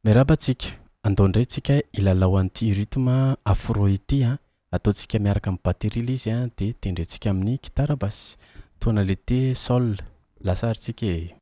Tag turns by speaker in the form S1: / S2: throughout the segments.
S1: Mirabatsika andao indray tsika ilalao an'ity rythme afro ity a ataontsika miaraka amin'ny batterie ilay izy a dia tendrentsika amin'ny gitara basy tonalité sol lasarintsika e.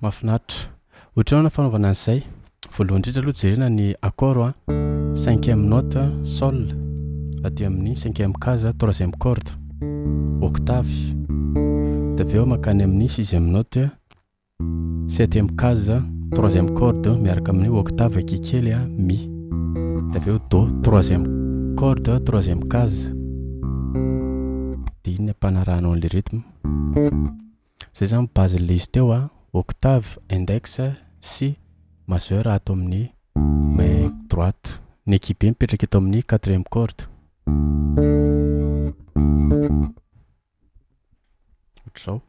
S1: Mahafinaritra ohatranao na fanaovana an'izay voalohany indrindra aloha jerena ny accord a 5e note sol aty amin'ny 5e case 3e corde octave dia avy eo makany amin'ny 6e note 7e case 3e corde miaraka amin'ny octave kikely a mi dia avy eo do 3e corde 3e case dia iny ampanarahanao an'ilay rythme zay zany base le izy teo a octave, index, si, majeur ato amin'ny main droite. Ny équipe mipetraka eto amin'ny 4e corde. Ohatr'izao.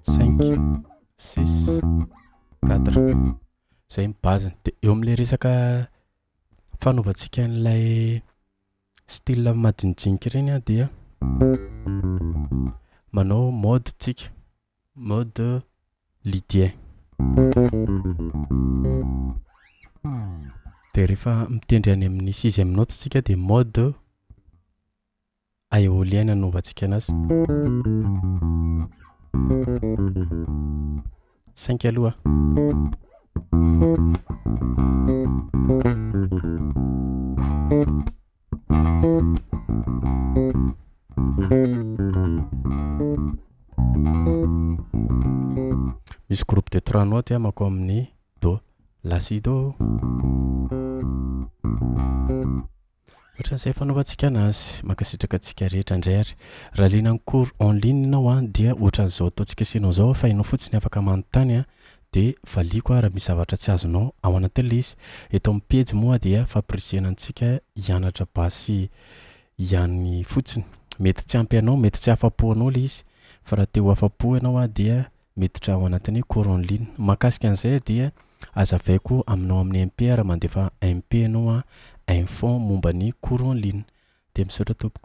S1: Cinq, six, quatre. Zay ny base. Dia eo amin'ilay resaka fanaovantsika an'ilay style madinidinika ireny a dia manao mode tsika mode lydien dia rehefa mitendry any amin'ny 6e note tsika dia mode aéolien anaovantsika anazy 5 aloha misy groupe de 3 notes manko amin'ny do la si do ohatran'izay fanaovantsika anazy makasitraka antsika rehetra indray ary raha liana ny cours en ligne ianao a dia ohatran'izao ataontsika isinao zao fa ianao fotsiny afaka manontany a dia valiko raha misy zavatra tsy azonao ao anatin'ilay izy eto amin'ny pejy moa dia fampirisiana antsika hianatra basy ihany fotsiny mety tsy ampy anao mety tsy afa-po anao ilay izy fa raha teo afa-po ianao a dia miditra ao anatin'ny cours en ligne mahakasika an'izay dia azavaiko aminao amin'ny MP raha mandefa MP ianao a info momba ny cours en ligne dia misaotra tompoko